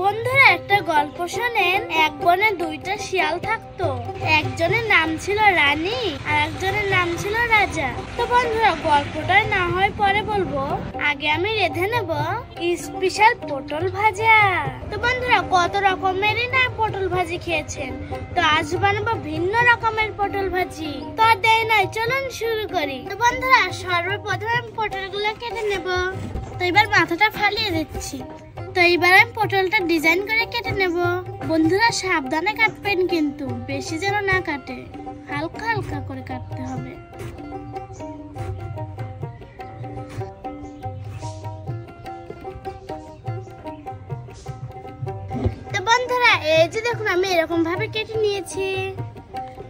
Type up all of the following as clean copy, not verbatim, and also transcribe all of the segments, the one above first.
বন্ধুরা একটা গল্প শোনেন। এক বনে দুইটা শিয়াল থাকতো। একজনের নাম ছিল রানী আর একজনের নাম ছিল রাজা। তো বন্ধুরা গল্পটা না হয় পরে বলবো, আগে আমি রেঁধে নেব স্পেশাল পটল ভাজা। তো বন্ধুরা কত রকমেরই না পটল ভাজি খেয়েছেন, তো আজ বানাবো ভিন্ন রকমের পটল ভাজি। তো আর দেরি নাই, চলুন শুরু করি। তো বন্ধুরা সর্বপ্রথমে আমি পটলগুলো কেটে নেব। তো এবার মাথাটা ফালিয়ে দিচ্ছি। তো এবার আমি পটলটা ডিজাইন করে কেটে নেব। বন্ধুরা সাবধানে কাটবেন, কিন্তু বেশি যেন না কাটে, হালকা হালকা করে কাটতে হবে। তো বন্ধুরা এই যে দেখুন আমি এরকম ভাবে কেটে নিয়েছি।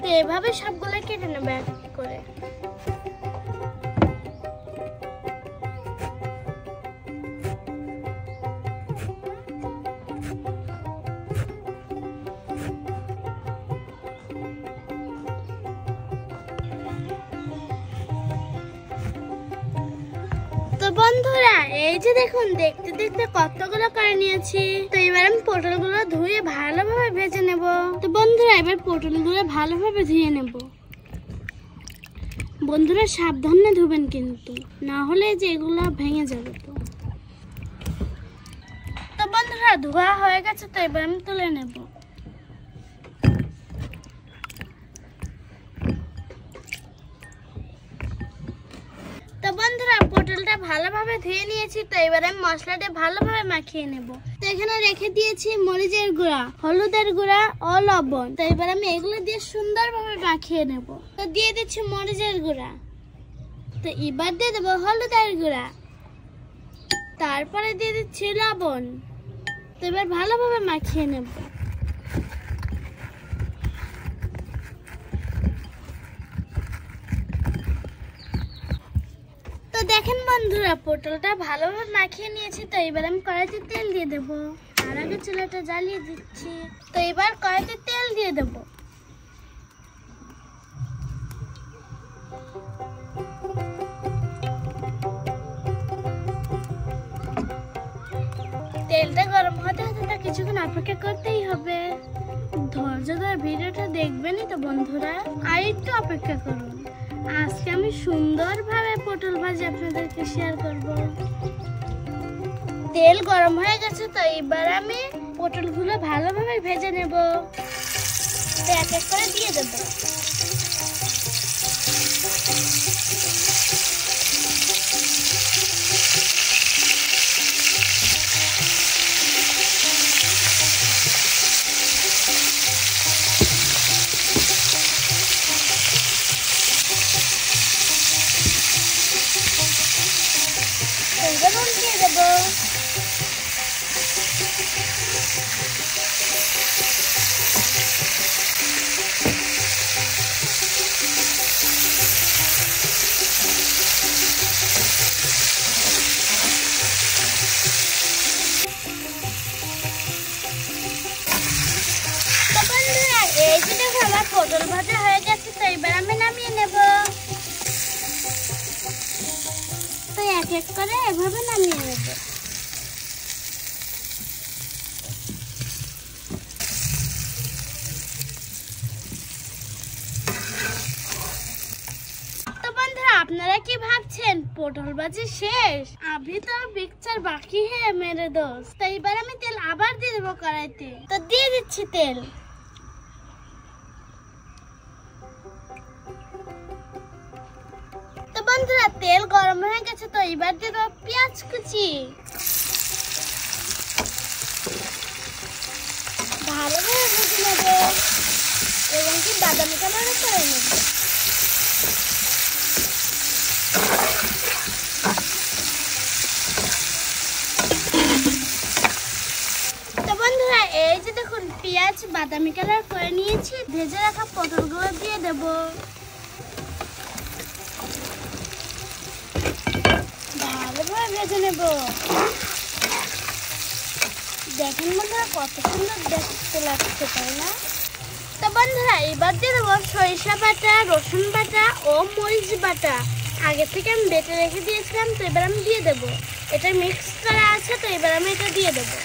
তো এভাবে সবগুলো কেটে নেব এক করে। তো বন্ধুরা এই যে দেখুন দেখতে দেখতে কতগুলো করে নিয়েছি। তো এবার আমি পটলগুলো ধুয়ে ভালোভাবে ভেজে নেব। তো বন্ধুরা এবার পটলগুলো ভালোভাবে ধুয়ে নেব। বন্ধুরা সাবধানে ধুবেন, কিন্তু না হলে যে এগুলো ভেঙে যাবে। তো বন্ধুরা ধোয়া হয়ে গেছে, তো এবার আমি তুলে নেব। তো বন্ধুরা পটলটা ভালোভাবে ধুয়ে নিয়েছি। তো এবার আমি মশলাটা ভালোভাবে মাখিয়ে নেব। তো এখানে রেখে দিয়েছি মরিচের গুঁড়া, হলুদের গুঁড়া ও লবণ। তো এবার আমি এগুলো দিয়ে সুন্দরভাবে মাখিয়ে নেব। তো দিয়ে দিচ্ছি মরিচের গুঁড়া। তো এবার দিয়ে দেবো হলুদের গুঁড়া, তারপরে দিয়ে দিচ্ছি লবণ। তো এবার ভালোভাবে মাখিয়ে নেব। তো দেখেন বন্ধুরা পটলটা ভালোভাবে মাখিয়ে নিয়েছি। তো এবার আমি কড়াইতে তেল দিয়ে দেব। আর আগে চুলাটা জ্বালিয়ে দিচ্ছি। তো এবার কড়াইতে তেল দিয়ে দেব। তেলটা গরম হতে হতে তা কিছুক্ষণ অপেক্ষা করতেই হবে। ধৈর্য ধরে ভিডিওটা দেখবেনই তো বন্ধুরা, আর একটু অপেক্ষা করুন। আজকে আমি সুন্দরভাবে পটল ভাজি আপনাদেরকে শেয়ার করব। তেল গরম হয়ে গেছে। তো এবার আমি পটলগুলো ভালোভাবে ভেজে নেব। এক এক করে দিয়ে দেব। নুন দিয়ে দেব। এই যে দেখো আমার পটল ভাজা হয়ে গেছে। তো এবার আমি নামিয়ে নেব। তো এক এক করে এভাবে নামিয়ে নেব। তো বন্ধুরা আপনারা কি ভাবছেন পটল ভাজি শেষ? अभी तो पिक्चर बाकी है मेरे दोस्त। तो এবার আমি তেল আবার দিয়ে দেব কড়াইতে। তো দিয়ে দিচ্ছি তেল। তো বন্ধুরা তেল গরম হয়ে গেছে। তো এবার দিয়ে দেব পেঁয়াজ কুচি। ভালোভাবে ভেজে নেব এবং কি বাদামি কালার করে নেব। তো বন্ধুরা এই যে দেখুন পেঁয়াজ বাদামি কালার করে নিয়েছি। ভেজে রাখা পটলগুলো দিয়ে দেব। ভালোভাবে ভেজে নেব। দেখেন বন্ধুরা কত সুন্দর দেখতে লাগছে, তাই না? তো বন্ধুরা এবার দিয়ে দেবো সরিষা বাটা, রসুন বাটা ও মরিচ বাটা। আগে থেকে আমি বেটে রেখে দিয়েছিলাম। তো এবার আমি দিয়ে দেবো। এটা মিক্স করা আছে। তো এবার আমি এটা দিয়ে দেবো।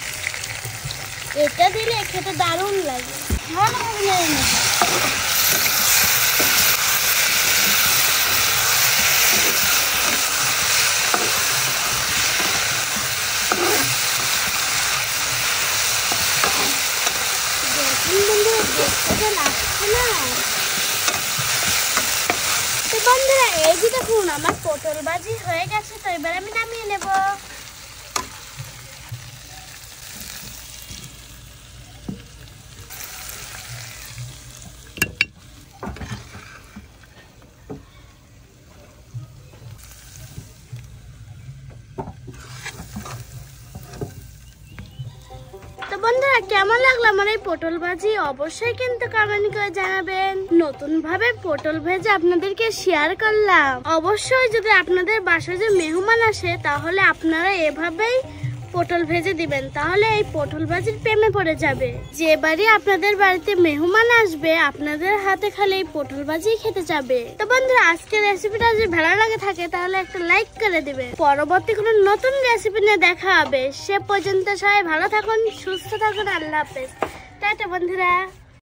এটা দিলে খেতে দারুণ লাগে। ভালোভাবে নেড়ে নেব। বন্ধুরা এই যে দেখুন আমার পটল ভাজি হয়ে গেছে, তো এবার আমি নামিয়ে নেব। বন্ধুরা কেমন লাগলো আমার এই পটল ভাজি অবশ্যই কিন্তু কমেন্ট করে জানাবেন। নতুন ভাবে পটল ভেজে আপনাদেরকে শেয়ার করলাম। অবশ্যই যদি আপনাদের বাসায় যে মেহমান আসে তাহলে আপনারা এভাবেই পটল ভেজে দিবেন, তাহলে এই পটল ভাজির প্রেমে পড়ে যাবে। যে বাড়ি আপনাদের বাড়িতে মেহমান আসবে আপনাদের হাতে খালি এই পটল ভাজি খেতে যাবে। তো বন্ধুরা আজকের রেসিপিটা যদি ভালো লাগে থাকে তাহলে একটা লাইক করে দিবেন। পরবর্তী কোনো নতুন রেসিপি নিয়ে দেখা হবে। সে পর্যন্ত সবাই ভালো থাকুন, সুস্থ থাকুন। আল্লাহ হাফেজ। টাটা বন্ধুরা।